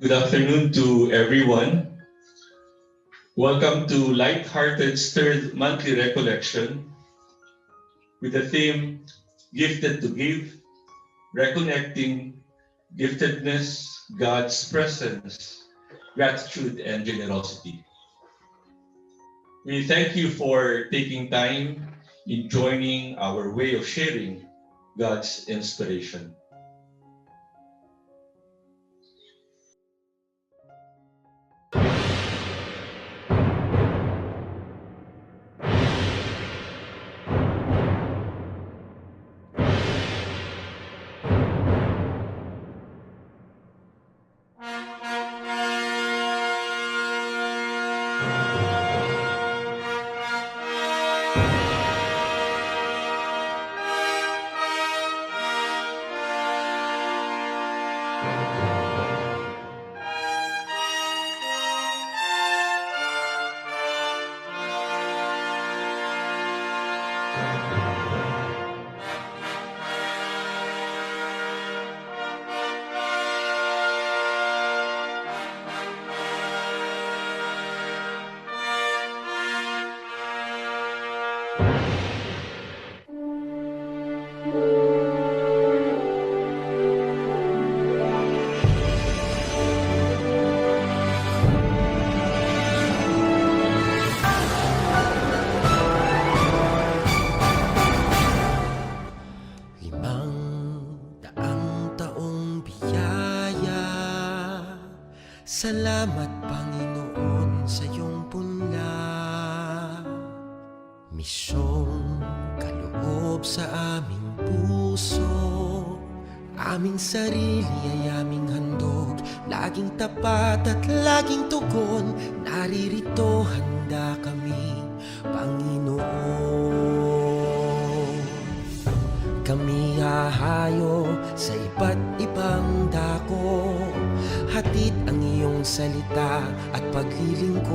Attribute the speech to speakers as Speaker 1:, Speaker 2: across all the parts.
Speaker 1: Good afternoon to everyone. Welcome to Lighthearted's third monthly recollection with the theme Gifted to Give, Reconnecting Giftedness, God's Presence, Gratitude, and Generosity. We thank you for taking time in joining our way of sharing God's inspiration.
Speaker 2: Salamat, Panginoon, sa iyong punla. Misyong kaloob sa aming puso, aming sarili ay aming handog, laging tapat at laging tugon. Naririto, handa kami, Panginoon. Kami hahayo sa iba't ibang dako, hatid ang iyong salita at paglilingkod.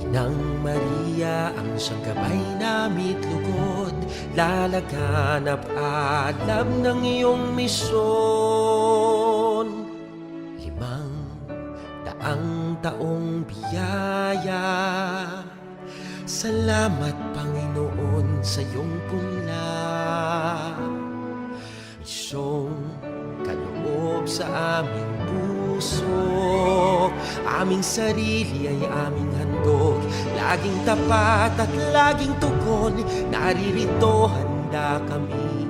Speaker 2: Inang Maria, ang siyang gabay namit lugod, lalaganap alam ng iyong misyon. 500 taong biyaya, salamat, Panginoon, sa iyong punla. Misyong kaloob sa aming puso, aming sarili ay aming handog, laging tapat at laging tugon. Naririto, handa kami,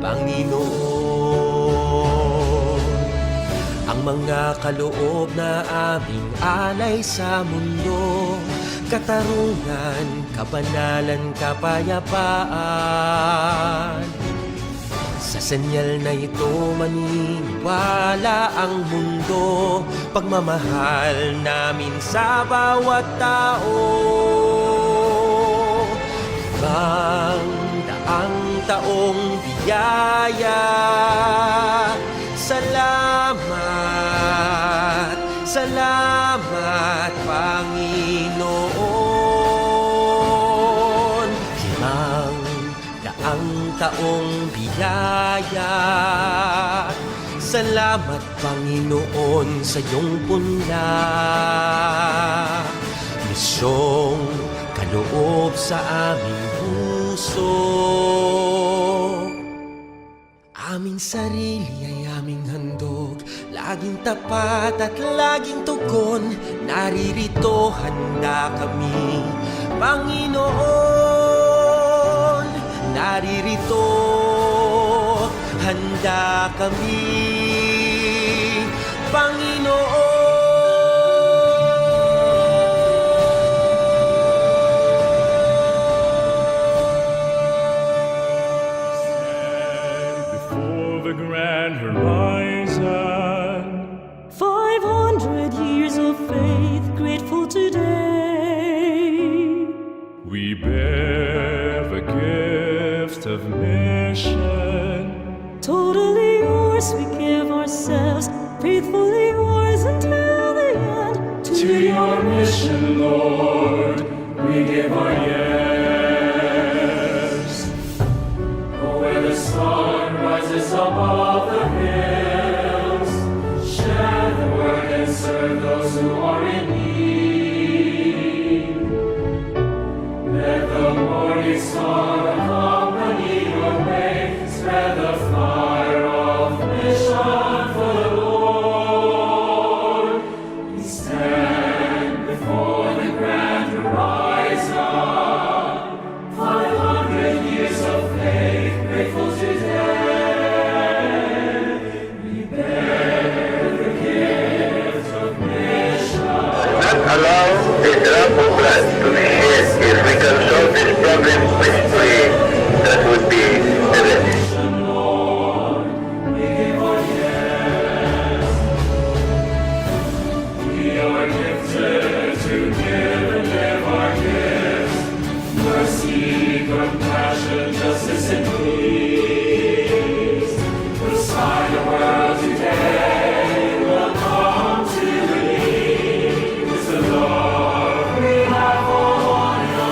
Speaker 2: Panginoon. Ang mga kaloob na aming alay sa mundo, katarungan, kabanalan, kapayapaan. Sa senyal na ito maniniwala ang mundo, pagmamahal namin sa bawat tao. 500 taong biyaya, salamat, salamat, Panginoon. 500 taong biyaya, salamat, Panginoon, sa iyong punla. Misyong kaloob sa aming puso, aming sarili ay aming handog, laging tapat at laging tugon. Naririto, handa kami, Panginoon. Naririto, handa kami, Panginoon.
Speaker 3: The grand horizon,
Speaker 4: 500 years of faith, grateful today.
Speaker 3: we bear the gift of mission.
Speaker 4: Totally yours, we give ourselves, faithfully yours until the end.
Speaker 3: To your mission, Lord, we give our yes.
Speaker 5: Where the sun rises above the hill,
Speaker 3: justice and peace. The sign the world today will come to believe. It's the Lord we have on earth.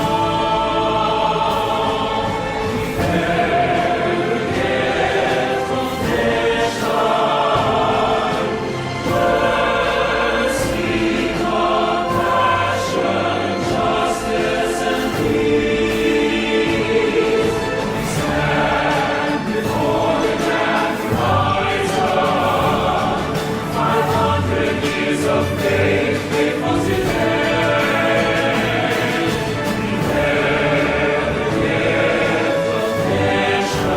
Speaker 3: Prepare the gift of vision. Mercy, compassion, justice, and peace. Stand before the grand horizon. 500 years of faith, faithful today. Prepare the gift of vision.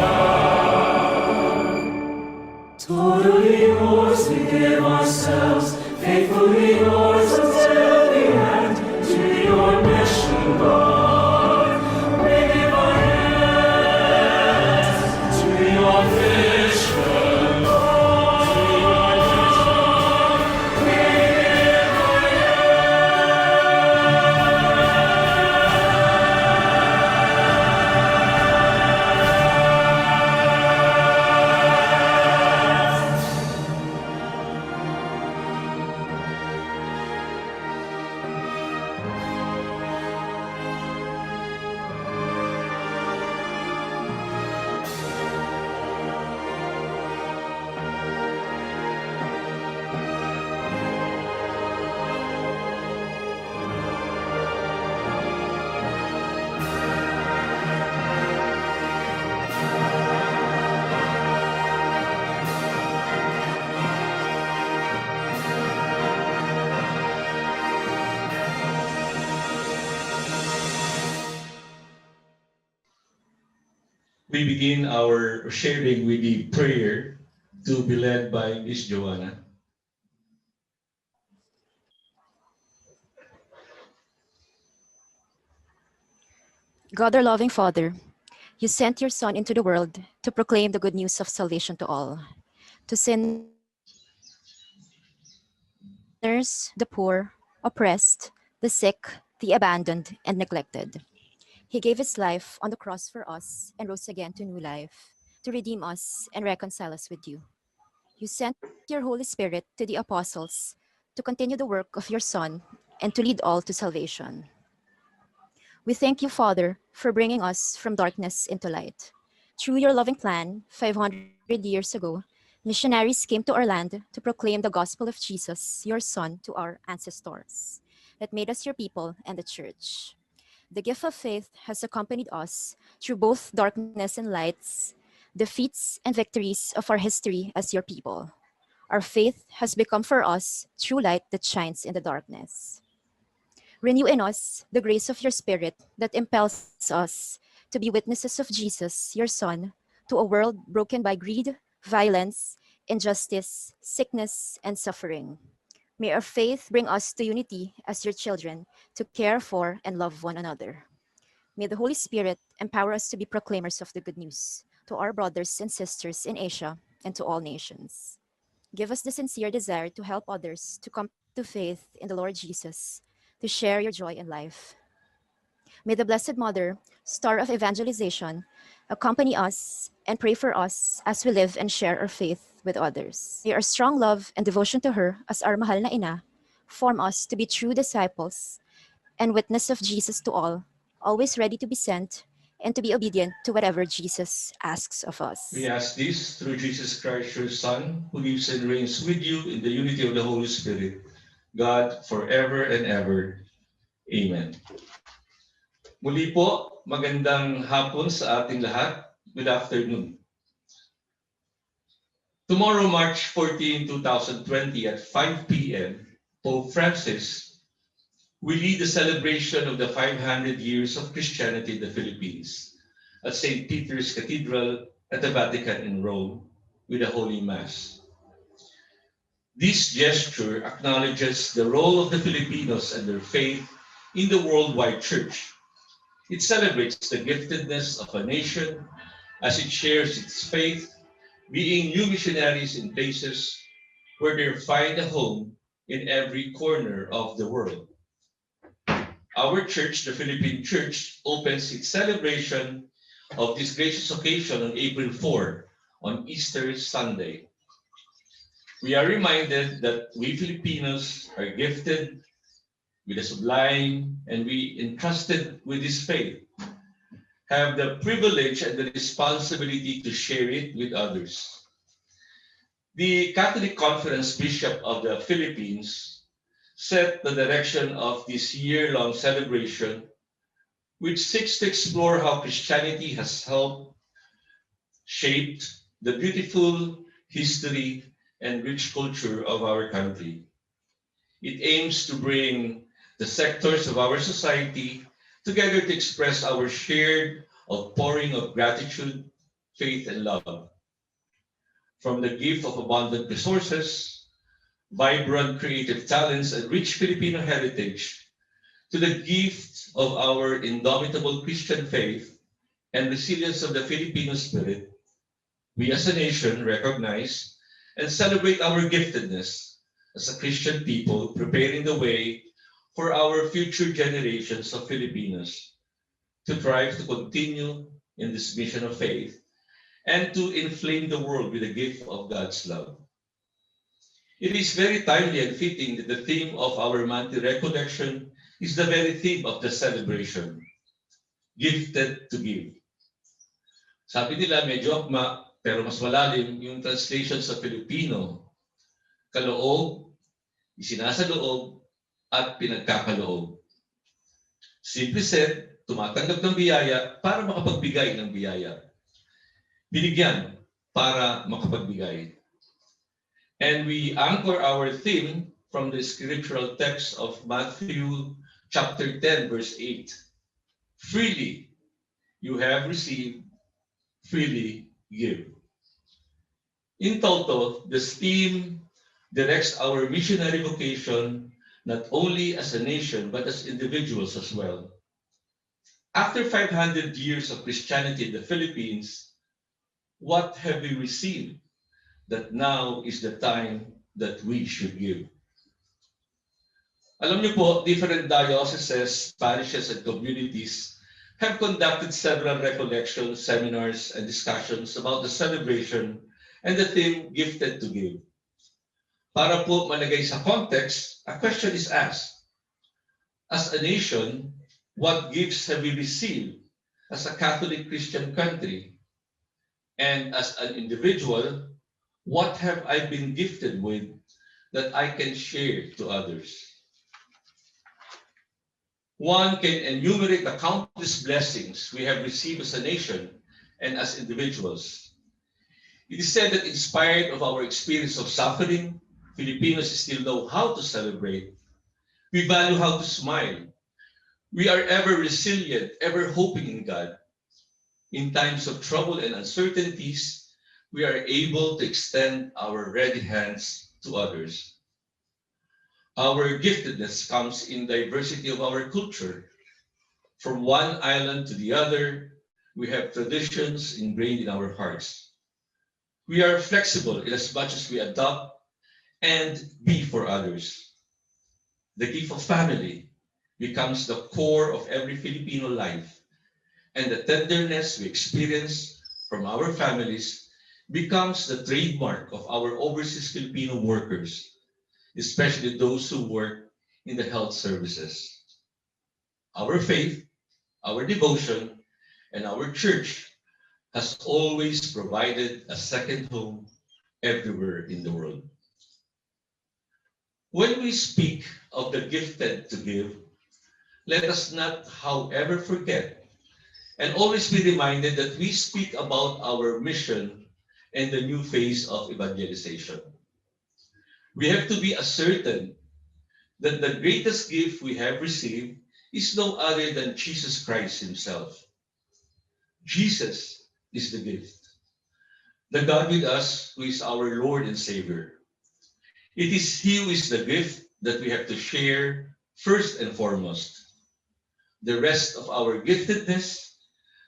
Speaker 3: Totally yours, we give ourselves, faithfully yours until the end. To your mission, Lord, we give our hands. To your vision, Lord, we give our
Speaker 1: We begin our sharing with the prayer to be led by Miss Joanna.
Speaker 5: God, our loving Father, you sent your Son into the world to proclaim the good news of salvation to all, to sinners, the poor, oppressed, the sick, the abandoned, and neglected. He gave his life on the cross for us and rose again to new life, to redeem us and reconcile us with you. You sent your Holy Spirit to the apostles to continue the work of your Son and to lead all to salvation. We thank you, Father, for bringing us from darkness into light. Through your loving plan, 500 years ago, missionaries came to our land to proclaim the gospel of Jesus, your Son, to our ancestors. That made us your people and the church. The gift of faith has accompanied us through both darkness and lights, defeats and victories of our history as your people. Our faith has become for us true light that shines in the darkness. Renew in us the grace of your Spirit that impels us to be witnesses of Jesus, your Son, to a world broken by greed, violence, injustice, sickness, and suffering. May our faith bring us to unity as your children, to care for and love one another. May the Holy Spirit empower us to be proclaimers of the good news to our brothers and sisters in Asia and to all nations. Give us the sincere desire to help others to come to faith in the Lord Jesus, to share your joy in life. May the Blessed Mother, star of evangelization, accompany us and pray for us as we live and share our faith with others. May our strong love and devotion to her as our mahal na ina form us to be true disciples and witness of Jesus to all, always ready to be sent and to be obedient to whatever Jesus asks of us.
Speaker 1: We ask this through Jesus Christ, your Son, who lives and reigns with you in the unity of the Holy Spirit, God, forever and ever. Amen. Muli po, magandang hapon sa ating lahat. Good afternoon. Tomorrow, March 14, 2020 at 5 p.m., Pope Francis will lead the celebration of the 500 years of Christianity in the Philippines at St. Peter's Cathedral at the Vatican in Rome with a Holy Mass. This gesture acknowledges the role of the Filipinos and their faith in the worldwide church. It celebrates the giftedness of a nation as it shares its faith, being new missionaries in places where they find a home in every corner of the world. Our church, the Philippine Church, opens its celebration of this gracious occasion on April 4, on Easter Sunday. We are reminded that we Filipinos are gifted with a sublime, and we entrusted with this faith, have the privilege and the responsibility to share it with others. The Catholic Conference Bishop of the Philippines set the direction of this year-long celebration, which seeks to explore how Christianity has helped shape the beautiful history and rich culture of our country. It aims to bring the sectors of our society together to express our shared outpouring of gratitude, faith, and love. From the gift of abundant resources, vibrant creative talents, and rich Filipino heritage, to the gift of our indomitable Christian faith and resilience of the Filipino spirit, we as a nation recognize and celebrate our giftedness as a Christian people, preparing the way for our future generations of Filipinos to thrive, to continue in this mission of faith, and to inflame the world with the gift of God's love. It is very timely and fitting that the theme of our monthly recollection is the very theme of the celebration, gifted to give. Sabi nila medyo akma, pero mas malalim yung translation sa Filipino. Kaloob, isinasaloob, at pinagkakaloob. Simply said, tumatanggap ng biyaya para makapagbigay ng biyaya. Binigyan para makapagbigay. And we anchor our theme from the scriptural text of Matthew chapter 10, verse 8. Freely you have received, freely give. In total, this theme directs our missionary vocation not only as a nation, but as individuals as well. After 500 years of Christianity in the Philippines, what have we received that now is the time that we should give? Alam niyo po, different dioceses, parishes, and communities have conducted several recollection seminars and discussions about the celebration and the theme gifted to give. Para po malagay sa context, a question is asked. As a nation, what gifts have we received as a Catholic Christian country? And as an individual, what have I been gifted with that I can share to others? One can enumerate the countless blessings we have received as a nation and as individuals. It is said that in spite of our experience of suffering, Filipinos still know how to celebrate. We value how to smile. We are ever resilient, ever hoping in God. In times of trouble and uncertainties, we are able to extend our ready hands to others. Our giftedness comes in diversity of our culture. From one island to the other, we have traditions ingrained in our hearts. We are flexible in as much as we adopt and be for others. The gift of family becomes the core of every Filipino life, and the tenderness we experience from our families becomes the trademark of our overseas Filipino workers, especially those who work in the health services. Our faith, our devotion, and our church has always provided a second home everywhere in the world. When we speak of the gifted to give, let us not, however, forget and always be reminded that we speak about our mission and the new phase of evangelization. We have to be certain that the greatest gift we have received is no other than Jesus Christ himself. Jesus is the gift. The God with us who is our Lord and Savior. It is He who is the gift that we have to share first and foremost. The rest of our giftedness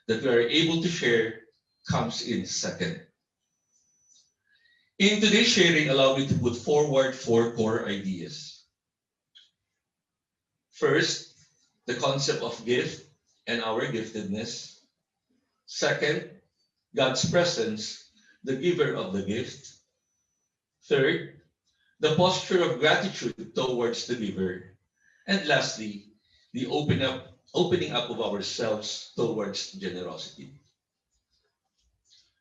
Speaker 1: that we are able to share comes in second. In today's sharing, allow me to put forward 4 core ideas. First, the concept of gift and our giftedness. Second, God's presence, the giver of the gift. Third, the posture of gratitude towards the giver. And lastly, the opening up of ourselves towards generosity.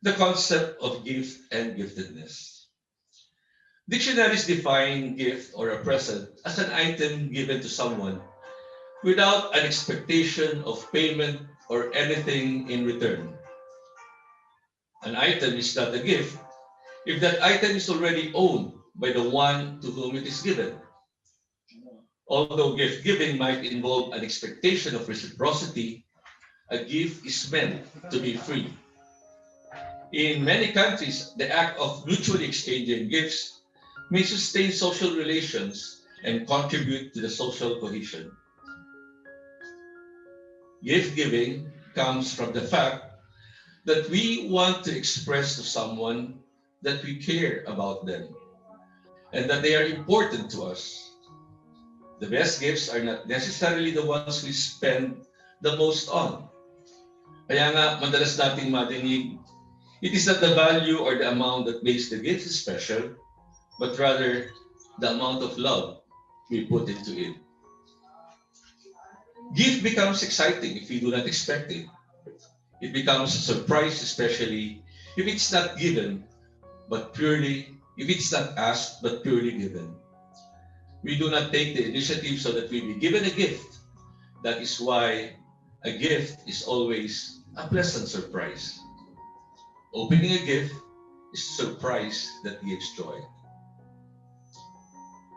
Speaker 1: The concept of gift and giftedness. Dictionaries define gift or a present as an item given to someone without an expectation of payment or anything in return. An item is not a gift if that item is already owned by the one to whom it is given. Although gift giving might involve an expectation of reciprocity, a gift is meant to be free. In many countries, the act of mutually exchanging gifts may sustain social relations and contribute to the social cohesion. Gift giving comes from the fact that we want to express to someone that we care about them and that they are important to us. The best gifts are not necessarily the ones we spend the most on. Kaya nga, madalas nating madinig, it is not the value or the amount that makes the gift special, but rather the amount of love we put into it. Gift becomes exciting if we do not expect it. It becomes a surprise, especially if it's not given, if it's not asked, but purely given. We do not take the initiative so that we be given a gift. That is why a gift is always a pleasant surprise. Opening a gift is a surprise that gives joy.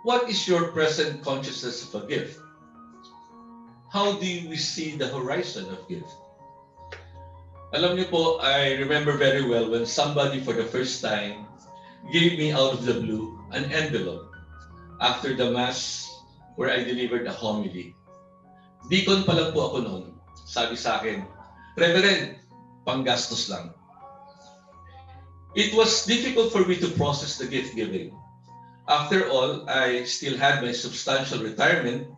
Speaker 1: What is your present consciousness of a gift? How do we see the horizon of gift? Alam niyo po, I remember very well when somebody for the first time gave me out of the blue an envelope after the Mass where I delivered a homily. Deacon pa lang po ako noon. Sabi sa akin, Reverend, panggastos lang. It was difficult for me to process the gift giving. After all, I still had my substantial retirement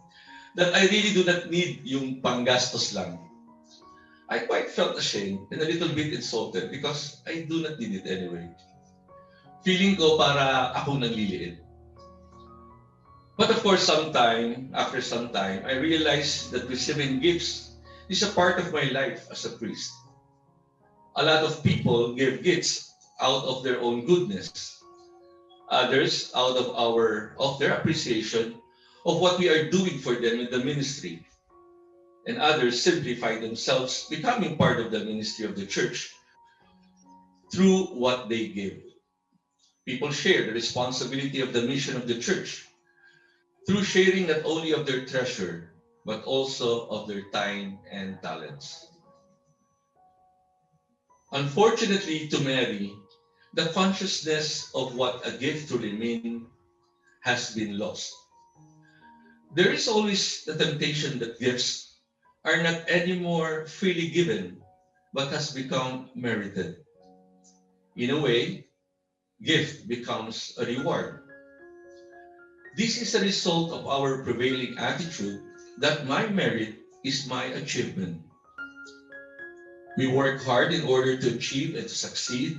Speaker 1: that I really do not need yung panggastos lang. I quite felt ashamed and a little bit insulted because I do not need it anyway. Feeling ko para ako nangliliit. But of course, after some time, I realized that receiving gifts is a part of my life as a priest. A lot of people give gifts out of their own goodness. Others out of their appreciation of what we are doing for them in the ministry. And others simply find themselves becoming part of the ministry of the church through what they give. People share the responsibility of the mission of the church through sharing not only of their treasure, but also of their time and talents. Unfortunately to Mary, the consciousness of what a gift truly means has been lost. There is always the temptation that gifts are not anymore freely given, but has become merited. In a way, gift becomes a reward. This is a result of our prevailing attitude that my merit is my achievement. We work hard in order to achieve and to succeed.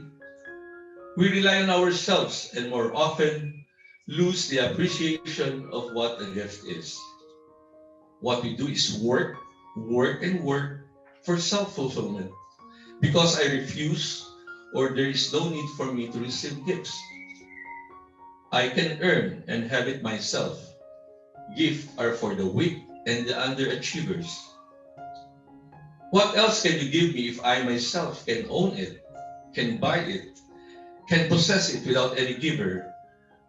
Speaker 1: We rely on ourselves and more often lose the appreciation of what a gift is. What we do is work for self-fulfillment because I refuse or there is no need for me to receive gifts. I can earn and have it myself. Gifts are for the weak and the underachievers. What else can you give me if I myself can own it, can buy it, can possess it without any giver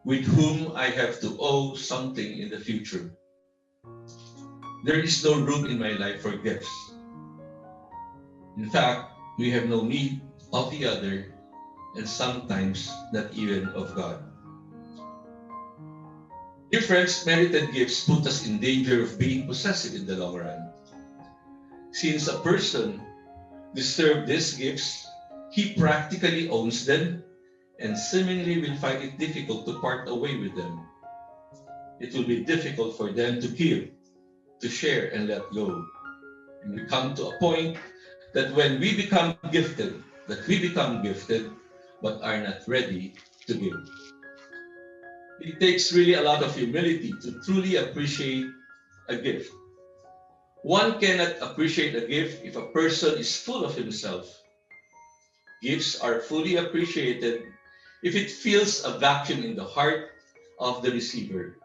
Speaker 1: with whom I have to owe something in the future? There is no room in my life for gifts. In fact, we have no need of the other and sometimes not even of God. Dear friends, merited gifts put us in danger of being possessive in the long run. Since a person deserves these gifts, he practically owns them and seemingly will find it difficult to part away with them. It will be difficult for them to give, to share and let go. And we come to a point that when we become gifted, but are not ready to give. It takes really a lot of humility to truly appreciate a gift. One cannot appreciate a gift if a person is full of himself. Gifts are fully appreciated if it fills a vacuum in the heart of the receiver.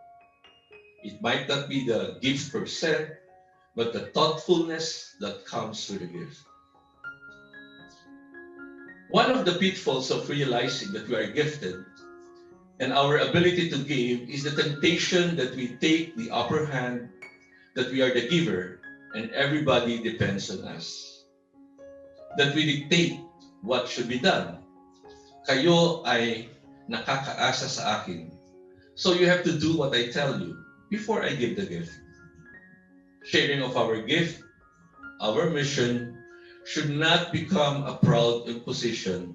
Speaker 1: It might not be the gift per se, but the thoughtfulness that comes with the gift. One of the pitfalls of realizing that we are gifted and our ability to give is the temptation that we take the upper hand, that we are the giver and everybody depends on us. That we dictate what should be done. Kayo ay nakakaasa sa akin. So you have to do what I tell you before I give the gift. Sharing of our gift, our mission, should not become a proud imposition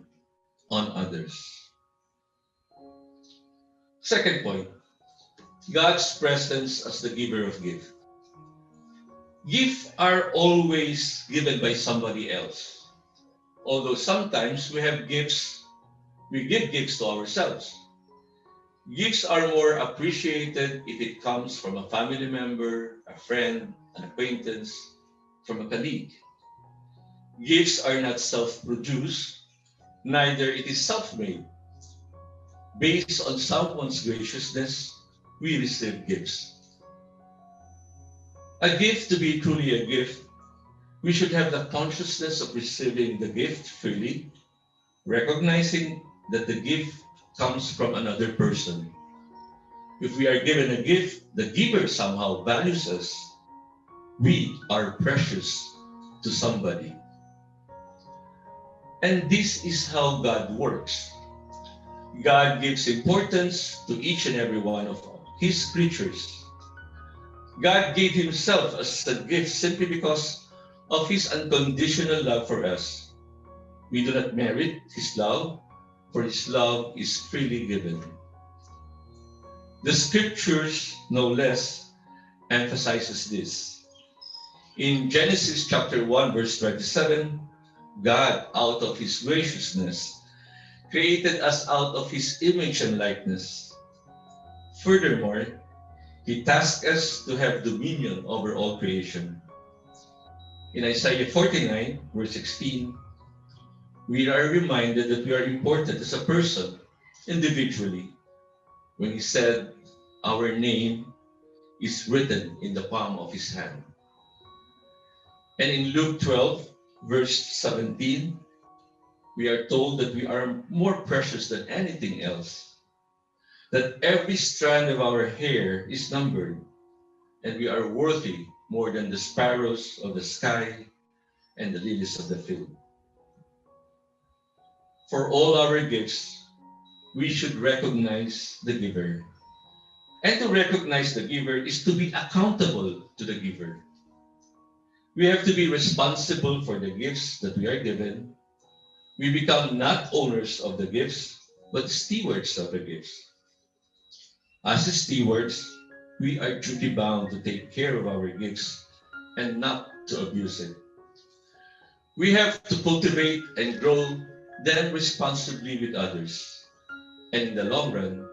Speaker 1: on others. Second point, God's presence as the giver of gift. Gifts are always given by somebody else. Although sometimes we give gifts to ourselves. Gifts are more appreciated if it comes from a family member, a friend, an acquaintance, from a colleague. Gifts are not self-produced, neither it is self-made. Based on someone's graciousness, we receive gifts. A gift to be truly a gift, we should have the consciousness of receiving the gift freely, recognizing that the gift comes from another person. If we are given a gift, the giver somehow values us. We are precious to somebody. And this is how God works. God gives importance to each and every one of His creatures. God gave Himself as a gift simply because of His unconditional love for us. We do not merit His love, for His love is freely given. The scriptures, no less, emphasizes this. In Genesis chapter 1, verse 27, God, out of His graciousness, created us out of His image and likeness. Furthermore, He tasked us to have dominion over all creation. In Isaiah 49, verse 16, we are reminded that we are important as a person, individually, when He said, our name is written in the palm of His hand. And in Luke 12, verse 17, we are told that we are more precious than anything else, that every strand of our hair is numbered, and we are worthy more than the sparrows of the sky and the lilies of the field. For all our gifts, we should recognize the giver. And to recognize the giver is to be accountable to the giver. We have to be responsible for the gifts that we are given. We become not owners of the gifts, but stewards of the gifts. As stewards, we are duty-bound to take care of our gifts and not to abuse it. We have to cultivate and grow them responsibly with others, and in the long run,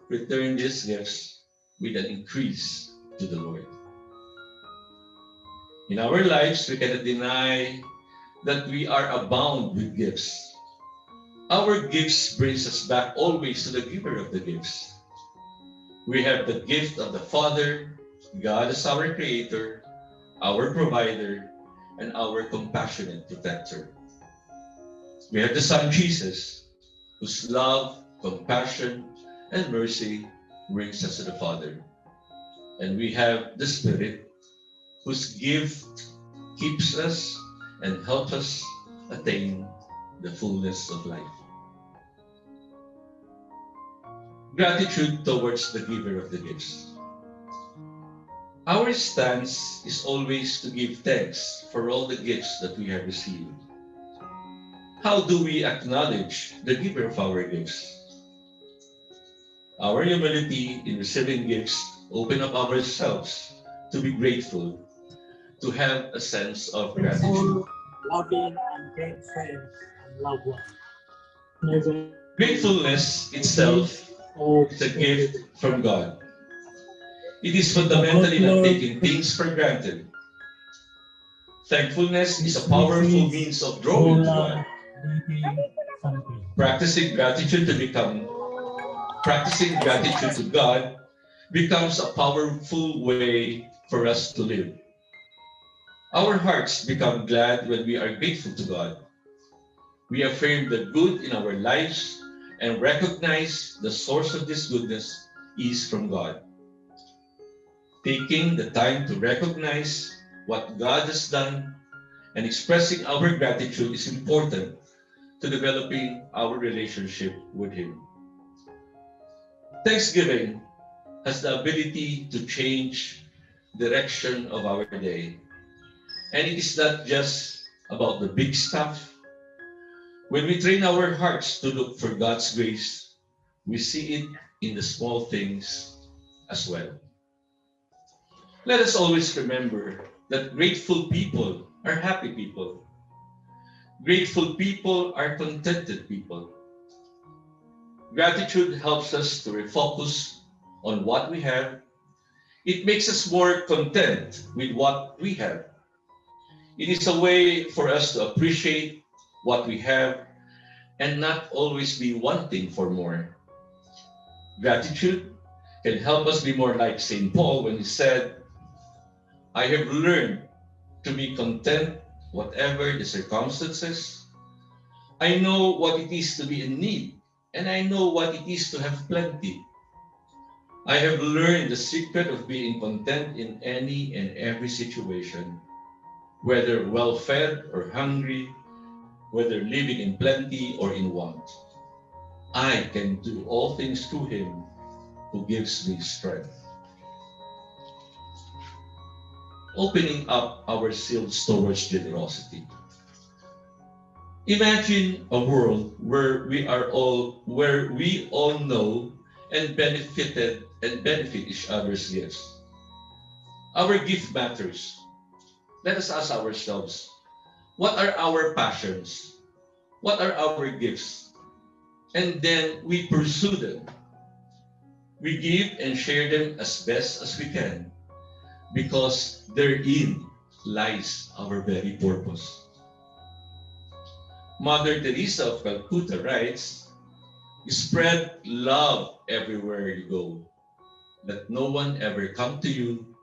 Speaker 1: return these gifts with an increase to the Lord. In our lives, we cannot deny that we are abound with gifts. Our gifts brings us back always to the giver of the gifts. We have the gift of the Father, God as our Creator, our Provider, and our compassionate Protector. We have the Son Jesus, whose love, compassion, and mercy brings us to the Father. And we have the Spirit, whose gift keeps us and helps us attain the fullness of life. Gratitude towards the giver of the gifts. Our stance is always to give thanks for all the gifts that we have received. How do we acknowledge the giver of our gifts? Our humility in receiving gifts open up ourselves to be grateful, to have a sense of gratitude.
Speaker 6: loving and great friends and loved ones. Never
Speaker 1: Gratefulness itself
Speaker 6: hope
Speaker 1: is a gift from God. It is fundamentally not taking things for granted. Thankfulness is a powerful means of drawing to God. Practicing gratitude to God becomes a powerful way for us to live. Our hearts become glad when we are grateful to God. We affirm the good in our lives and recognize the source of this goodness is from God. Taking the time to recognize what God has done and expressing our gratitude is important to developing our relationship with Him. Thanksgiving has the ability to change direction of our day. And it is not just about the big stuff. When we train our hearts to look for God's grace, we see it in the small things as well. Let us always remember that grateful people are happy people. Grateful people are contented people. Gratitude helps us to refocus on what we have. It makes us more content with what we have. It is a way for us to appreciate what we have and not always be wanting for more. Gratitude can help us be more like St. Paul when he said, I have learned to be content whatever the circumstances. I know what it is to be in need, and I know what it is to have plenty. I have learned the secret of being content in any and every situation, whether well-fed or hungry, whether living in plenty or in want. I can do all things through Him who gives me strength. Opening up ourselves towards generosity. Imagine a world where we all know and benefit each other's gifts. Our gift matters. Let us ask ourselves, what are our passions? What are our gifts? And then we pursue them. We give and share them as best as we can, because therein lies our very purpose. Mother Teresa of Calcutta writes, spread love everywhere you go. Let no one ever come to you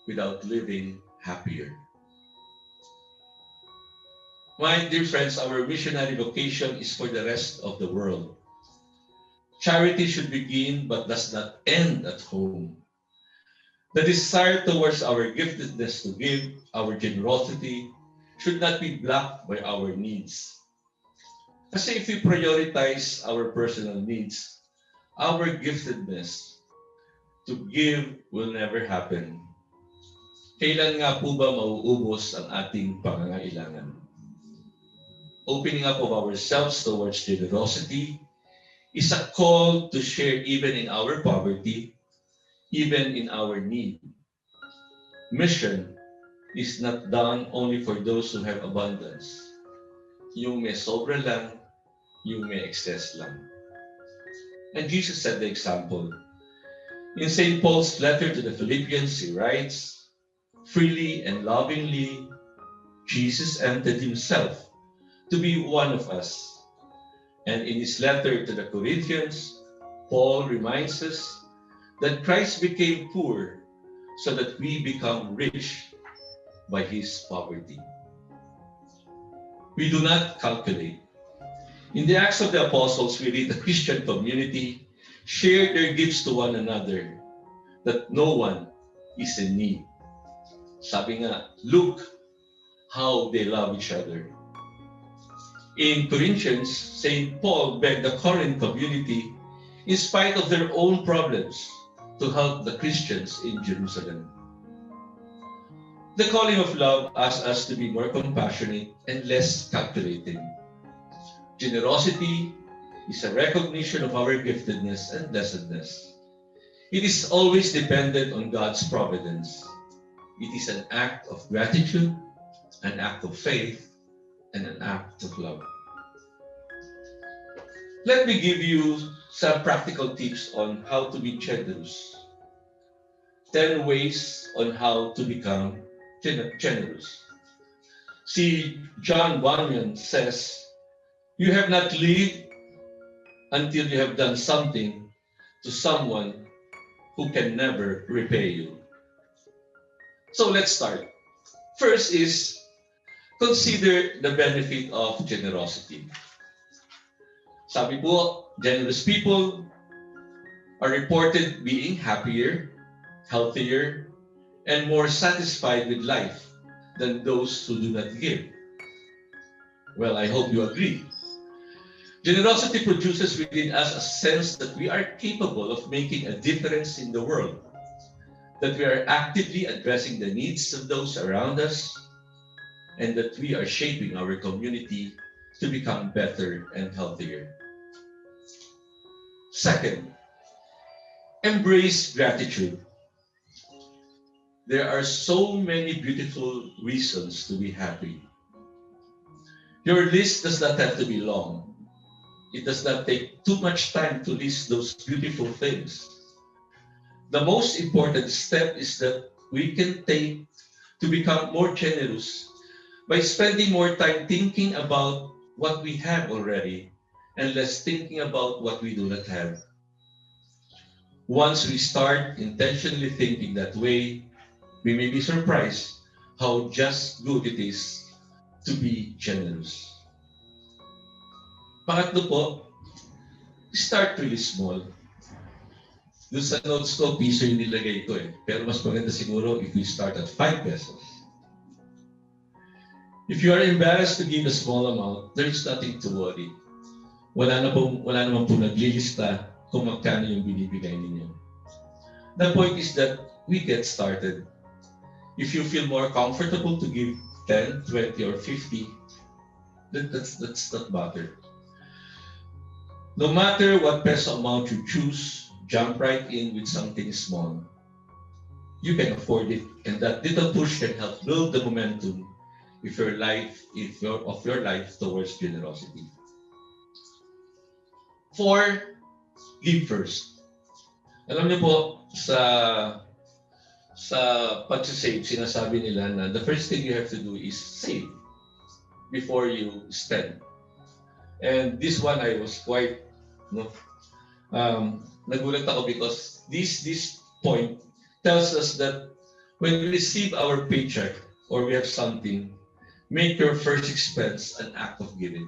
Speaker 1: without living happier. My dear friends, our missionary vocation is for the rest of the world. Charity should begin but does not end at home. The desire towards our giftedness to give, our generosity, should not be blocked by our needs. Kasi if we prioritize our personal needs, our giftedness to give will never happen. Kailan nga po ba mauubos ang ating pangangailangan? Opening up of ourselves towards generosity is a call to share even in our poverty, even in our need. Mission is not done only for those who have abundance. Yung may sobra lang, yung may excess lang. And Jesus set the example. In St. Paul's letter to the Philippians, he writes, freely and lovingly, Jesus emptied himself to be one of us. And in his letter to the Corinthians, Paul reminds us that Christ became poor so that we become rich by his poverty. We do not calculate. In the Acts of the Apostles, we read the Christian community share their gifts to one another, that no one is in need. Sabi nga, look how they love each other. In Corinthians, St. Paul begged the Corinth community, in spite of their own problems, to help the Christians in Jerusalem. The calling of love asks us to be more compassionate and less calculating. Generosity is a recognition of our giftedness and blessedness. It is always dependent on God's providence. It is an act of gratitude, an act of faith, and an act of love. Let me give you some practical tips on how to be generous. 10 ways on how to become generous. See, John Bunyan says, "You have not lived until you have done something to someone who can never repay you." So let's start. First is consider the benefit of generosity. Sabi po, generous people are reported being happier, healthier, and more satisfied with life than those who do not give. Well, I hope you agree. Generosity produces within us a sense that we are capable of making a difference in the world, that we are actively addressing the needs of those around us, and that we are shaping our community to become better and healthier. Second, embrace gratitude. There are so many beautiful reasons to be happy. Your list does not have to be long. It does not take too much time to list those beautiful things. The most important step is that we can take to become more generous by spending more time thinking about what we have already and less thinking about what we do not have. Once we start intentionally thinking that way, we may be surprised how just good it is to be generous. Pangatlo po, start really small. Doon sa notes ko, piso yung nilagay ko eh. Pero mas maganda siguro if we start at 5 pesos. If you are embarrassed to give a small amount, there is nothing to worry. Wala naman po naglilista kung magkano yung binibigay ninyo. The point is that we get started. If you feel more comfortable to give 10, 20, or 50, that's not bother. No matter what peso amount you choose, jump right in with something small. You can afford it, and that little push can help build the momentum of your life towards generosity. 4, give first. Alam niyo po, sa pag-save, sinasabi nila na the first thing you have to do is save before you spend. And this one I was quite, nagulat ako because this point tells us that when we receive our paycheck or we have something, make your first expense an act of giving.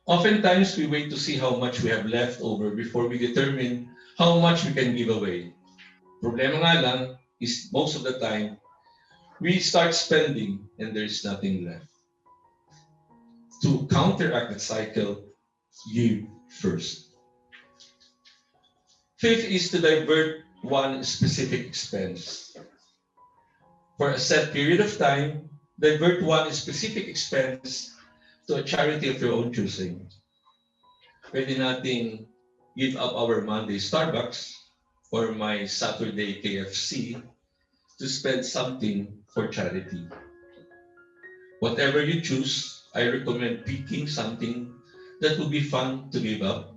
Speaker 1: Oftentimes, we wait to see how much we have left over before we determine how much we can give away. Problema nga lang is most of the time, we start spending and there's nothing left. To counteract that cycle, give first. 5th is to divert one specific expense. For a set period of time, divert one specific expense to a charity of your own choosing. Pwede nating give up our Monday Starbucks or my Saturday KFC to spend something for charity. Whatever you choose, I recommend picking something that will be fun to give up,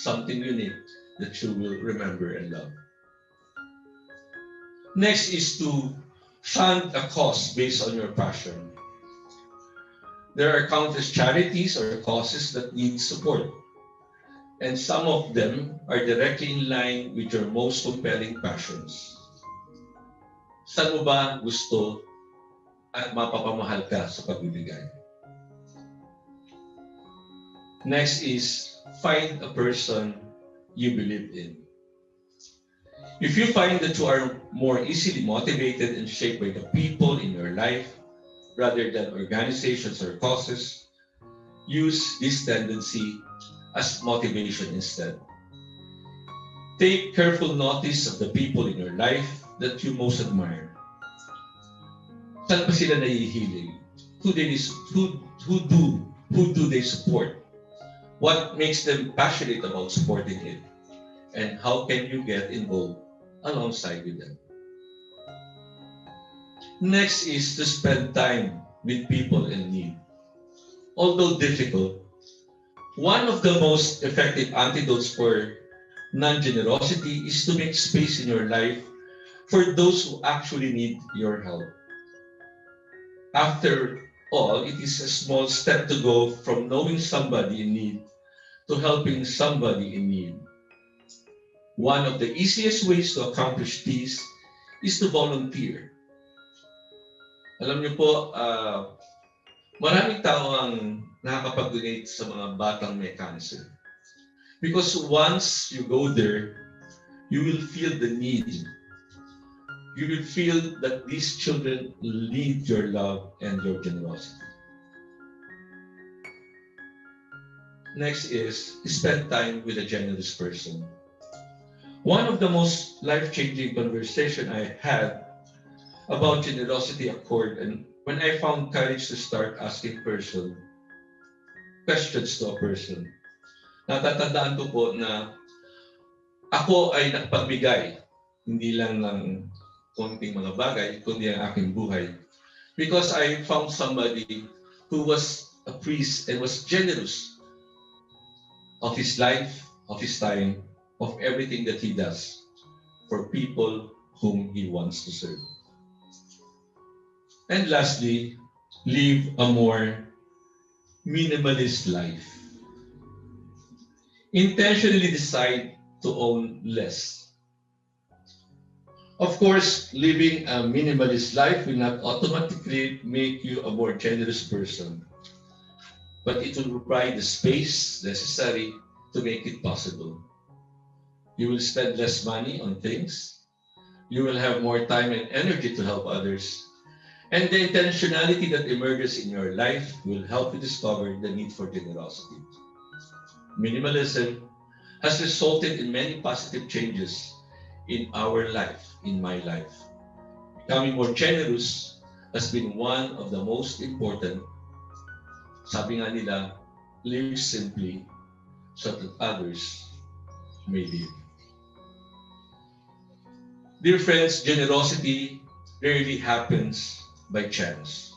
Speaker 1: something unique that you will remember and love. Next is to fund a cause based on your passion. There are countless charities or causes that need support, and some of them are directly in line with your most compelling passions. Saan mo ba gusto at mapapamahal ka sa pagbibigay? Next is find a person you believe in. If you find that you are more easily motivated and shaped by the people in your life rather than organizations or causes, use this tendency as motivation instead. Take careful notice of the people in your life that you most admire. Saan pa sila nahihilig? Who do they support? What makes them passionate about supporting it? And how can you get involved alongside with them? Next is to spend time with people in need. although difficult, one of the most effective antidotes for non-generosity is to make space in your life for those who actually need your help. After all, it is a small step to go from knowing somebody in need to helping somebody in need. One of the easiest ways to accomplish this is to volunteer. Alam niyo po, maraming tao ang nakakapag-donate sa mga batang may cancer. Because once you go there, you will feel the need. You will feel that these children need your love and your generosity. Next is spend time with a generous person. One of the most life-changing conversation I had about generosity occurred and when I found courage to start asking questions to a person. Natatandaan ko po na ako ay nagpagbigay, hindi lang ng konting mga bagay, kundi ang aking buhay. Because I found somebody who was a priest and was generous of his life, of his time, of everything that he does for people whom he wants to serve. And lastly, live a more minimalist life. Intentionally decide to own less. Of course, living a minimalist life will not automatically make you a more generous person, but it will provide the space necessary to make it possible. You will spend less money on things. You will have more time and energy to help others. And the intentionality that emerges in your life will help you discover the need for generosity. Minimalism has resulted in many positive changes in our life, in my life. Becoming more generous has been one of the most important. Sabi nga nila, live simply so that others may live. Dear friends, generosity rarely happens by chance.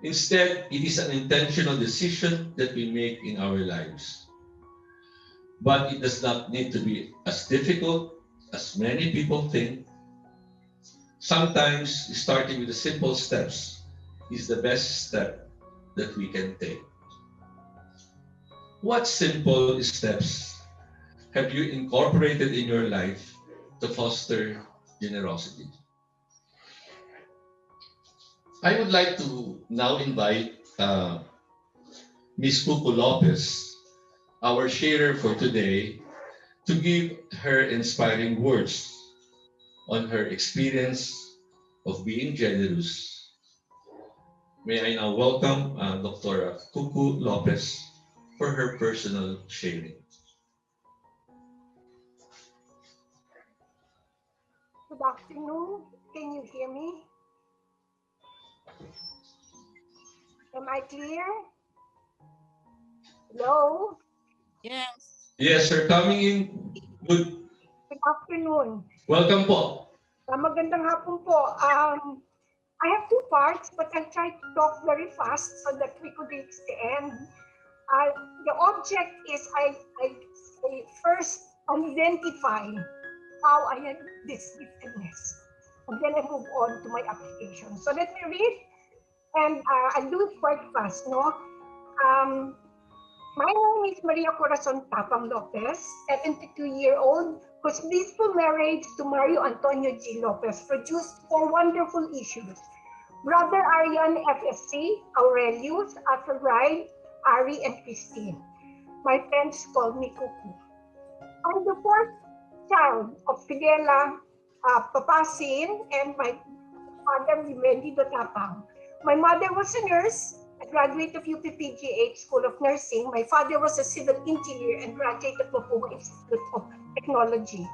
Speaker 1: Instead, it is an intentional decision that we make in our lives. But it does not need to be as difficult as many people think. Sometimes starting with the simple steps is the best step that we can take. What simple steps have you incorporated in your life to foster generosity? I would like to now invite Ms. Cuco Lopez, our sharer for today, to give her inspiring words on her experience of being generous. May I now welcome Dr. Cuco Lopez for her personal sharing.
Speaker 7: Good afternoon. Can you hear me? Am I clear? Hello?
Speaker 1: Yes, sir. Coming in. Good.
Speaker 7: Good afternoon.
Speaker 1: Welcome po.
Speaker 7: Magandang hapon po. I have two parts, but I'll try to talk very fast so that we could reach the end. The object is I first identify how I had this giftedness. And then I move on to my application. So let me read, and I'll do it quite fast, no? My name is Maria Corazon Tapang Lopez, 72-year-old, whose blissful marriage to Mario Antonio G. Lopez produced four wonderful issues. Brother Arian FSC, Aurelius, Athelride, Ari, and Christine. My friends call me Cuco. I'm the fourth child of Fidela Papasin and my father, Mendido Tapang. My mother was a nurse, a graduate of UPPGH School of Nursing. My father was a civil engineer and graduate of Mapua Institute of Technology.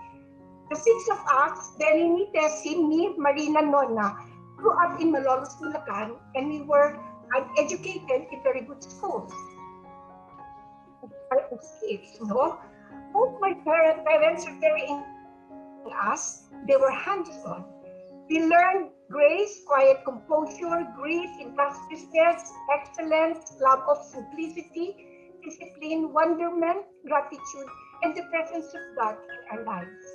Speaker 7: The six of us, Berini, Tessie, me, Marina, Nonna, grew up in Malolos, Bulacan, and we were educated in very good schools. No? Both my parents were very into us. They were hands-on. We learned Grace, quiet composure, grit, industriousness, excellence, love of simplicity, discipline, wonderment, gratitude, and the presence of God in our lives.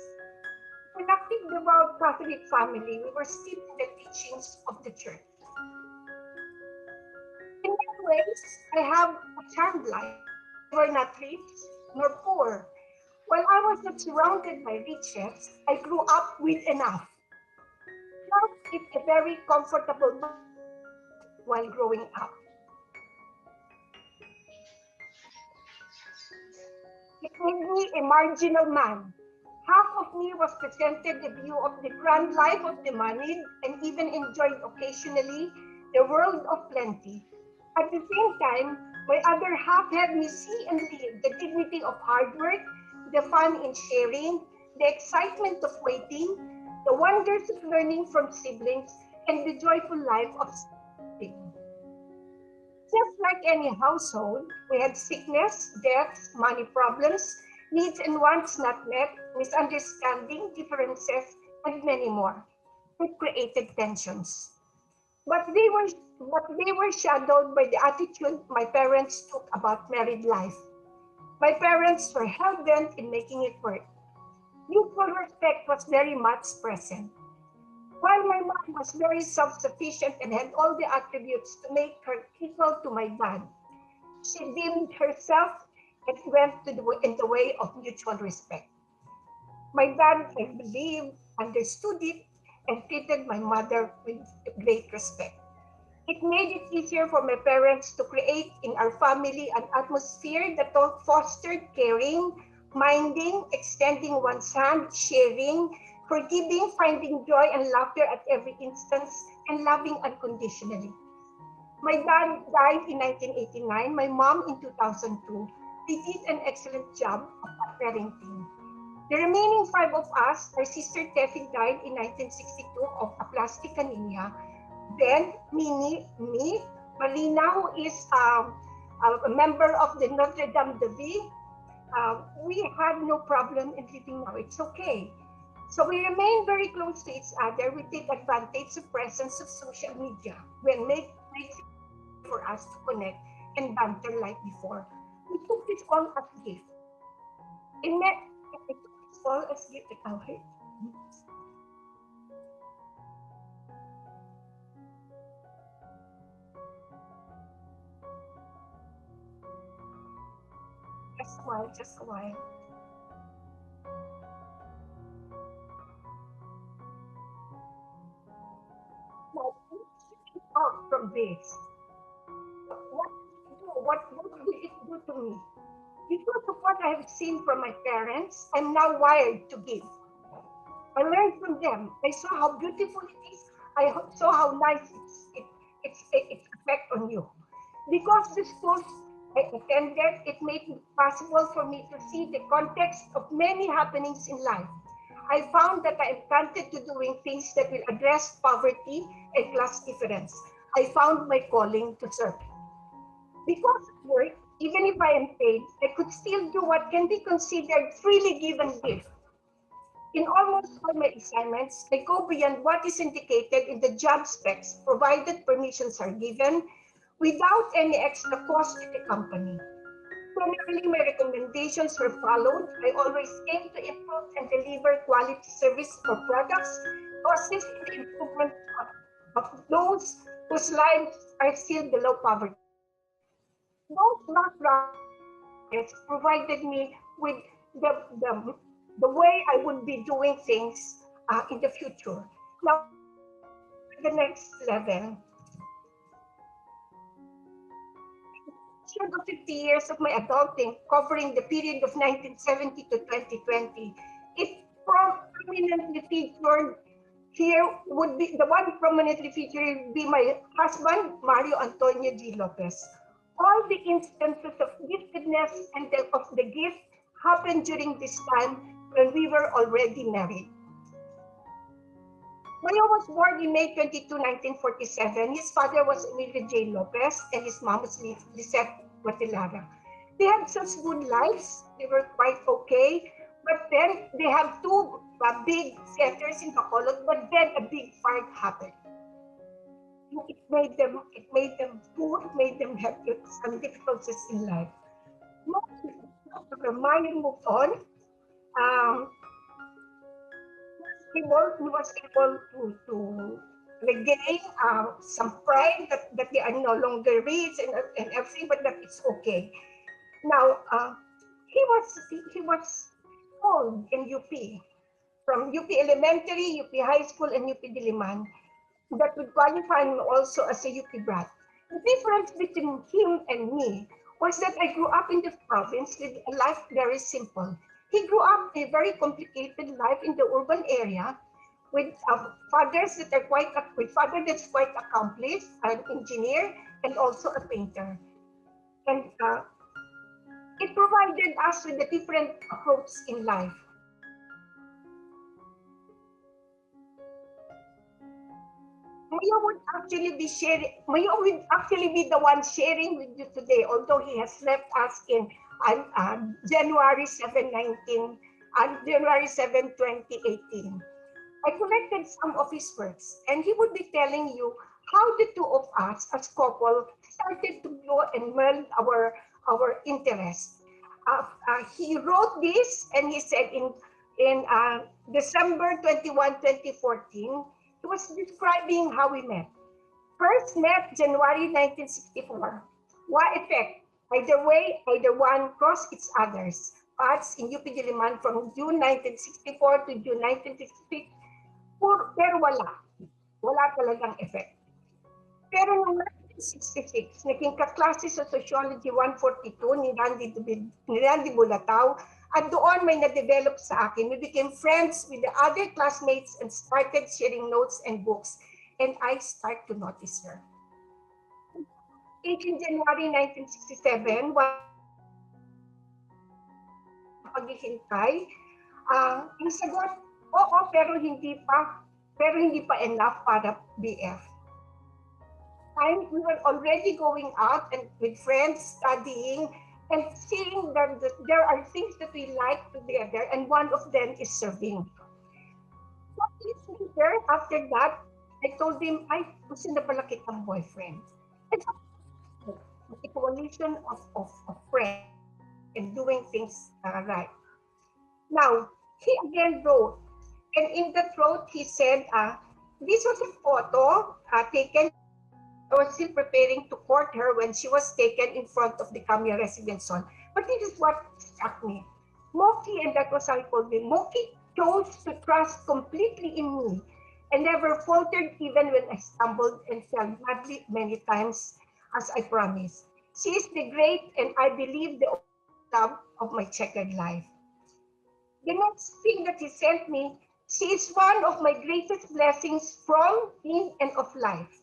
Speaker 7: In an active, devout Catholic family, we were steeped in the teachings of the Church. In many ways, I have a charmed life. We were not rich nor poor. While I was not surrounded by riches, I grew up with enough. Felt it a very comfortable while growing up. It made me a marginal man. Half of me was presented the view of the grand life of the moneyed and even enjoyed occasionally the world of plenty. At the same time, my other half had me see and live the dignity of hard work, the fun in sharing, the excitement of waiting, the wonders of learning from siblings, and the joyful life of serving. Just like any household, we had sickness, deaths, money problems, needs and wants not met, misunderstanding, differences, and many more. It created tensions. But they were shadowed by the attitude my parents took about married life. My parents were hell-bent in making it work. Mutual respect was very much present. While my mom was very self-sufficient and had all the attributes to make her equal to my dad, she deemed herself and went in the way of mutual respect. My dad, I believe, understood it and treated my mother with great respect. It made it easier for my parents to create in our family an atmosphere that fostered caring, minding, extending one's hand, sharing, forgiving, finding joy and laughter at every instance, and loving unconditionally. My dad died in 1989, my mom in 2002. They did an excellent job of parenting. The remaining 5 of us, our sister Tefi died in 1962 of aplastic anemia. Then, me, Marina, who is a member of the Notre Dame de Vie, we had no problem in living now. It's okay. So we remain very close to each other. We take advantage of presence of social media when makes it for us to connect and banter like before. We took this all as gift. I took this all as gift. Just a while. Now, out from this, what did it do to me? Because of what I have seen from my parents, I'm now wired to give. I learned from them. I saw how beautiful it is. I saw how nice its effect on you. Because the schools I attended, it made it possible for me to see the context of many happenings in life. I found that I am planted to doing things that will address poverty and class difference. I found my calling to serve. Because of work, even if I am paid, I could still do what can be considered freely given gift. In almost all my assignments, I go beyond what is indicated in the job specs, provided permissions are given, without any extra cost to the company. Generally, my recommendations were followed. I always aim to improve and deliver quality service or products to assist in the improvement of those whose lives are still below poverty. Those not provided me with the way I would be doing things in the future. Now, the next level. Of 50 years of my adulting, covering the period of 1970 to 2020, it prominently featured here would be the one prominently featured would be my husband, Mario Antonio G. Lopez. All the instances of giftedness and of the gift happened during this time when we were already married. Mario was born in May 22, 1947. His father was Emilio J. Lopez and his mom was Lisette Guatelara. They had such good lives. They were quite okay. But then they have 2 big centers in Bacolod, but then a big fight happened. it made them poor, it made them have some difficulties in life. After Mayan moved on, um, he was able to regain some pride that they are no longer rich and everything, but that it's okay. Now, he was told in UP, from UP Elementary, UP High School, and UP Diliman, that would qualify him also as a UP brat. The difference between him and me was that I grew up in the province with a life very simple. He grew up a very complicated life in the urban area with fathers that are with father that's quite accomplished, an engineer and also a painter. And it provided us with a different approach in life. Mayo would actually be the one sharing with you today, although he has left us in January 7, 2018. I collected some of his works, and he would be telling you how the two of us as couple started to grow and meld our interests. He wrote this, and he said in December 21, 2014, he was describing how we met. First met January 1964. What effect? Either way, either one cross its others. Paths in UP Diliman from June 1964 to June 1966. Pero wala talagang effect. Pero noong 1966, naging kaklase sa Sociology 142 ni Randy Bulataw, at doon may na-develop sa akin. We became friends with the other classmates and started sharing notes and books. And I start to notice her. 18 January 1967, paghihintay, ang sagot, oo, pero hindi pa enough para BF. We were already going out and with friends studying and seeing that there are things that we like together, and one of them is serving. So later, after that, I told him, ay, gusto na pala kitang boyfriend. It's a coalition of friends and doing things right. Now, he again wrote, and in that wrote, he said, this was a photo taken. I was still preparing to court her when she was taken in front of the Camilla residence hall. But this is what struck me. Moki, and that was how I called him, Moki chose to trust completely in me and never faltered even when I stumbled and fell madly many times, as I promised. She is the great and I believe the love of my checkered life. The next thing that he sent me, she is one of my greatest blessings from, in, and of life.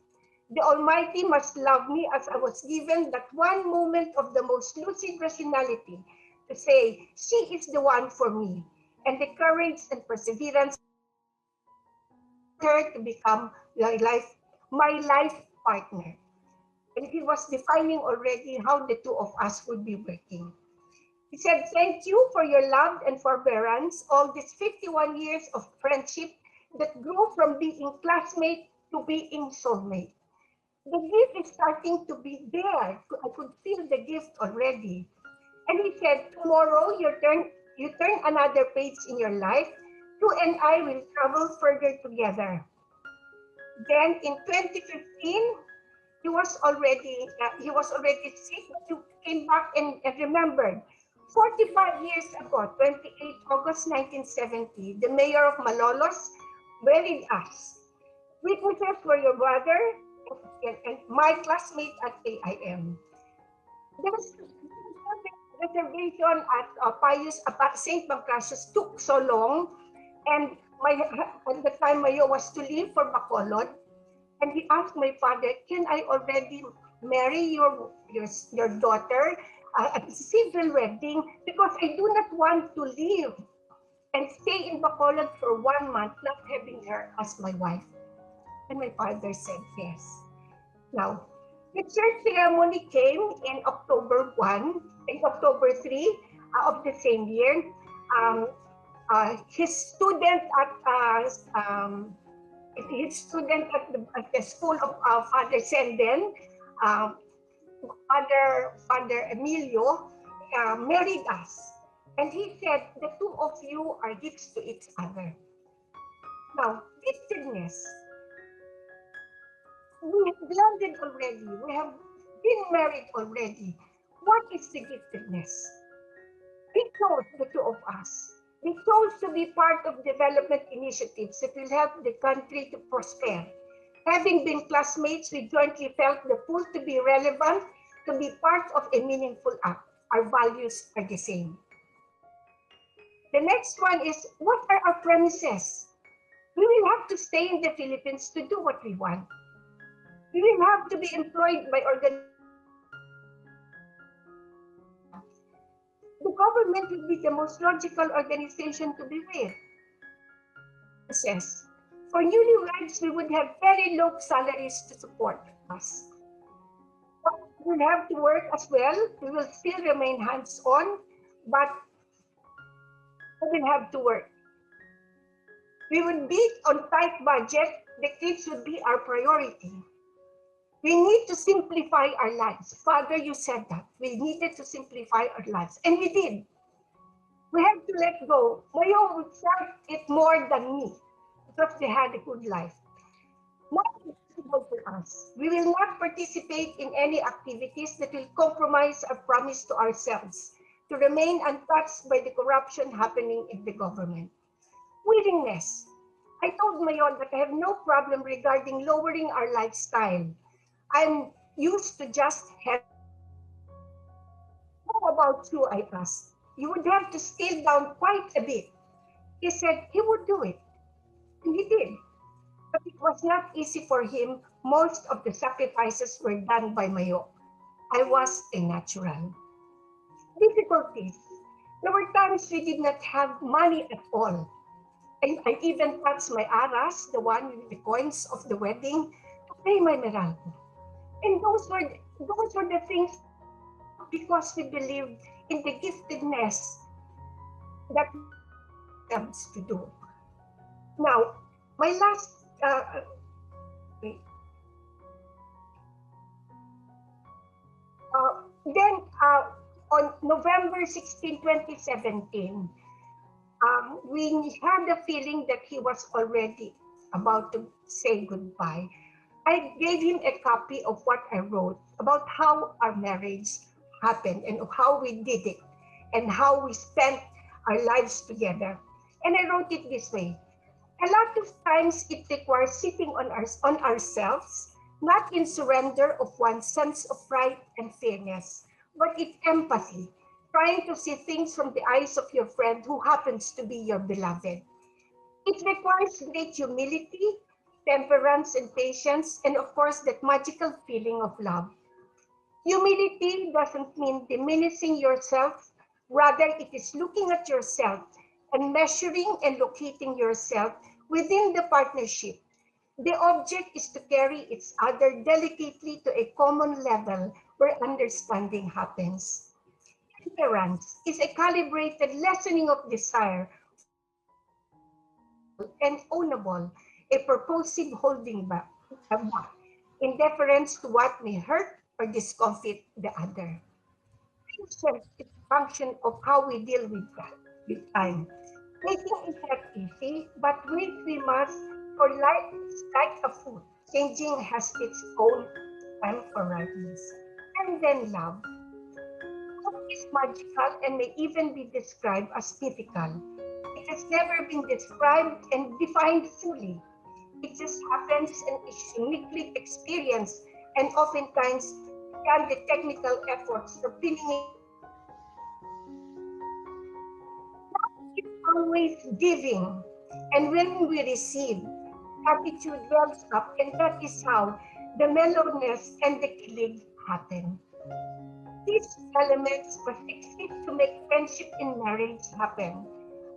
Speaker 7: The Almighty must love me as I was given that one moment of the most lucid rationality to say, she is the one for me, and the courage and perseverance her to become my life partner. And he was defining already how the two of us would be working. He said, thank you for your love and forbearance, all these 51 years of friendship that grew from being classmate to being soulmate. The gift is starting to be there. I could feel the gift already. And he said, tomorrow you turn another page in your life. You and I will travel further together. Then in 2015, he was already sick, but he came back and remembered. 45 years ago, 28 August 1970, the mayor of Malolos buried us. Witnesses were your brother and my classmate at AIM. There was reservation at St. Pancratius took so long, and at the time Mayo was to leave for Bacolod, and he asked my father, can I already marry your daughter at the civil wedding, because I do not want to leave and stay in Bacolod for 1 month, not having her as my wife. And my father said yes. Now, the church ceremony came in October 3 of the same year. His student at his student at the school of Father Senden, Father Emilio, married us. And he said, the two of you are gifts to each other. Now, giftedness, we have blended already. We have been married already. What is the giftedness? We chose, the two of us. We chose to be part of development initiatives that will help the country to prosper. Having been classmates, we jointly felt the pull to be relevant, to be part of a meaningful act. Our values are the same. The next one is, what are our premises? We will have to stay in the Philippines to do what we want. We will have to be employed by organizations. The government will be the most logical organization to be with. Says, for newlyweds, we would have very low salaries to support us. We will have to work as well. We will still remain hands-on, but we will have to work. We would be on tight budget. The kids would be our priority. We need to simplify our lives. Father, you said that. We needed to simplify our lives. And we did. We had to let go. Mayo would felt it more than me because they had a good life. Not possible for us. We will not participate in any activities that will compromise our promise to ourselves to remain untouched by the corruption happening in the government. Willingness. I told Mayon that I have no problem regarding lowering our lifestyle. I'm used to just have. How about you, I asked? You would have to scale down quite a bit. He said he would do it. And he did. But it was not easy for him. Most of the sacrifices were done by Mayo. I was a natural. Difficulties. There were times we did not have money at all. And I even touched my aras, the one with the coins of the wedding, to pay my Meralco. And those were the things because we believed in the giftedness that we have to do. Now, my last on November 16, 2017, we had the feeling that he was already about to say goodbye. I gave him a copy of what I wrote about how our marriage happened and how we did it and how we spent our lives together. And I wrote it this way. A lot of times it requires sitting on ourselves, not in surrender of one's sense of pride and fairness, but in empathy, trying to see things from the eyes of your friend who happens to be your beloved. It requires great humility, temperance and patience, and of course, that magical feeling of love. Humility doesn't mean diminishing yourself. Rather, it is looking at yourself and measuring and locating yourself within the partnership. The object is to carry each other delicately to a common level where understanding happens. Temperance is a calibrated lessening of desire and ownable, a purposive holding back in deference to what may hurt or discomfort the other. Patience is a function of how we deal with that, with time. Making is not easy, but we must, for life is like a food. Changing has its own time for ripeness. And then love. Love is magical and may even be described as mythical. It has never been described and defined fully. It just happens and is uniquely experienced and oftentimes beyond the technical efforts of pinning it. It's always giving, and when we receive, attitude wells up, and that is how the mellowness and the kilig happen. These elements must exist to make friendship in marriage happen.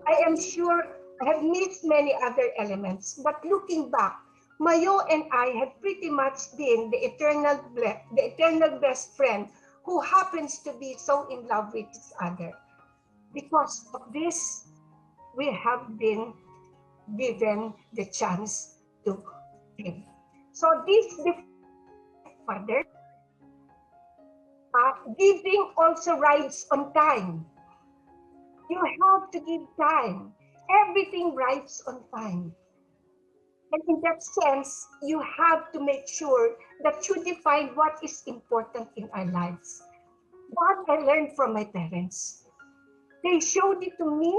Speaker 7: I am sure I have missed many other elements, but looking back, Mayo and I have pretty much been the eternal best friend who happens to be so in love with each other. Because of this, we have been given the chance to give. So this Father, giving also rides on time. You have to give time. Everything rides on time. And in that sense, you have to make sure that you define what is important in our lives. What I learned from my parents. They showed it to me,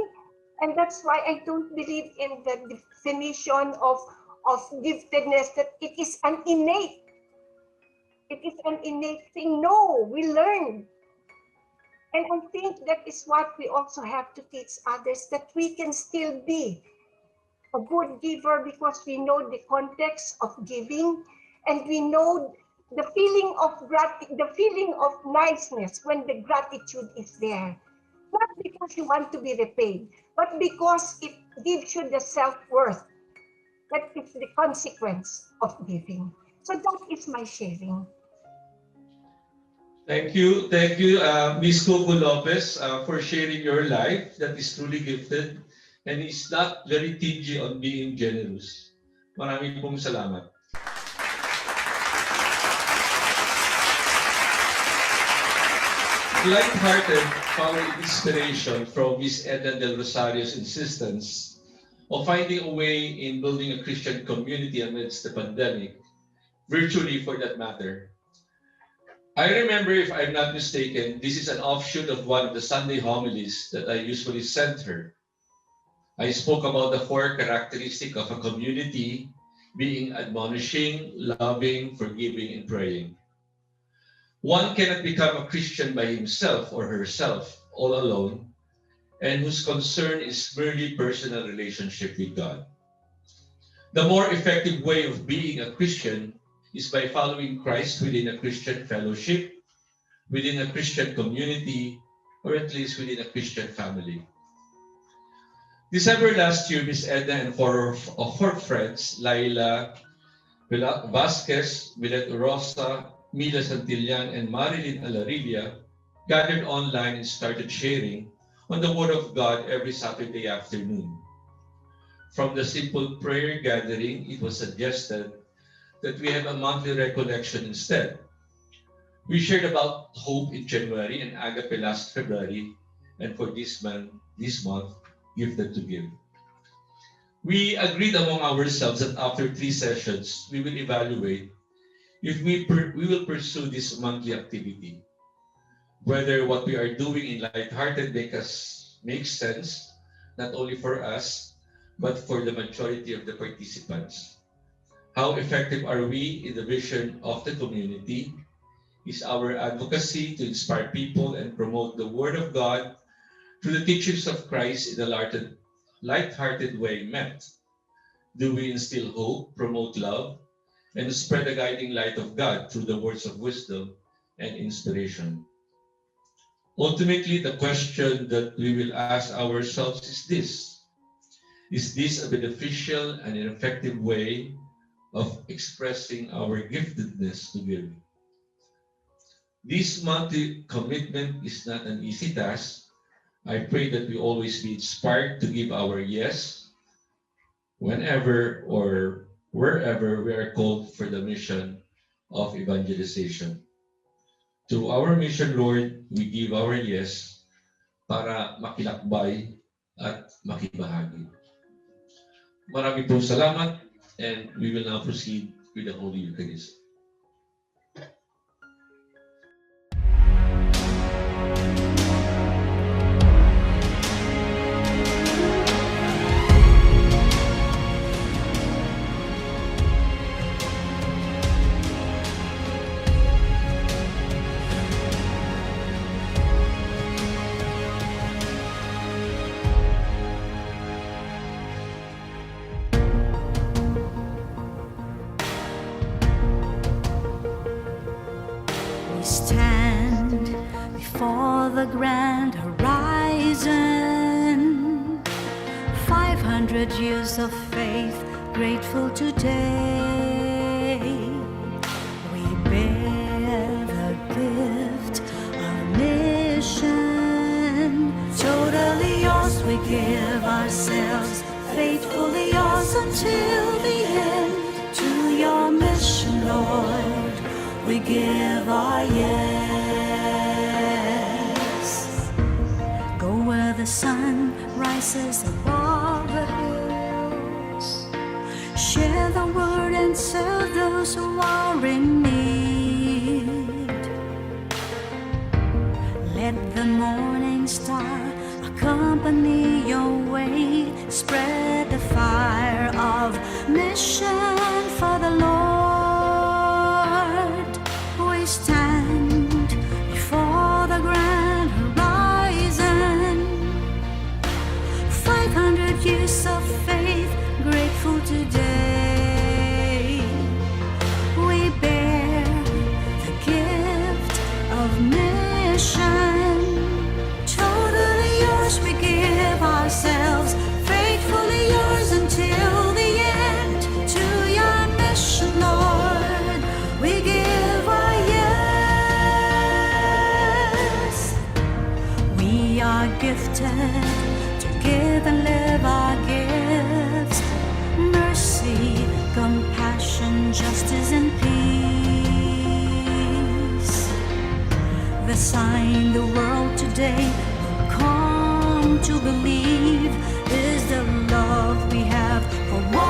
Speaker 7: and that's why I don't believe in the definition of giftedness, that it is an innate. It is an innate thing. No, we learn. And I think that is what we also have to teach others, that we can still be a good giver because we know the context of giving, and we know the feeling of niceness when the gratitude is there. Not because you want to be repaid, but because it gives you the self-worth. That is the consequence of giving. So that is my sharing.
Speaker 1: Thank you, Ms. Coco Lopez, for sharing your life that is truly gifted and is not very stingy on being generous. Maraming pong salamat. Light-hearted found inspiration from Ms. Edna Del Rosario's insistence of finding a way in building a Christian community amidst the pandemic, virtually for that matter. I remember, if I'm not mistaken, this is an offshoot of one of the Sunday homilies that I usually sent her. I spoke about the 4 characteristics of a community being admonishing, loving, forgiving, and praying. One cannot become a Christian by himself or herself, all alone, and whose concern is merely personal relationship with God. The more effective way of being a Christian is by following Christ within a Christian fellowship, within a Christian community, or at least within a Christian family. December last year, Ms. Edna and four friends, Laila Vasquez, Milet Rosa, Mila Santillan, and Marilyn Alarilla, gathered online and started sharing on the Word of God every Saturday afternoon. From the simple prayer gathering, it was suggested that we have a monthly recollection instead. We shared about hope in January and agape last February, and for this month, Gifted to Give. We agreed among ourselves that after 3 sessions, we will evaluate if we will pursue this monthly activity, whether what we are doing in Lighthearted makes sense, not only for us, but for the majority of the participants. How effective are we in the vision of the community? Is our advocacy to inspire people and promote the Word of God through the teachings of Christ in a light-hearted way met? Do we instill hope, promote love, and spread the guiding light of God through the words of wisdom and inspiration? Ultimately, the question that we will ask ourselves is this: is this a beneficial and an effective way of expressing our giftedness to give? This monthly commitment is not an easy task. I pray that we always be inspired to give our yes whenever or wherever we are called for the mission of evangelization. To our mission, Lord, we give our yes para makilakbay at makibahagi. Marami pong salamat, and we will now proceed with the Holy Eucharist.
Speaker 4: Stand before the grand horizon, 500 years of faith, grateful today. We bear the gift of mission. Totally yours, we give ourselves, faithfully yours until the end.
Speaker 3: we give our yes. Go where the sun rises above the hills. Share the word and serve those who are in need. Let the morning star accompany your way. Spread the fire of mission for the Lord. We stand before the grand horizon. 500 years of faith, grateful today. We bear the gift of mission. Totally yours, we give ourselves. Faithfully yours until the end. To your mission, Lord, we give our yes. We are gifted to give and live our gifts. Mercy, compassion, justice, and peace. The sign the world today will come to believe is the love we have for one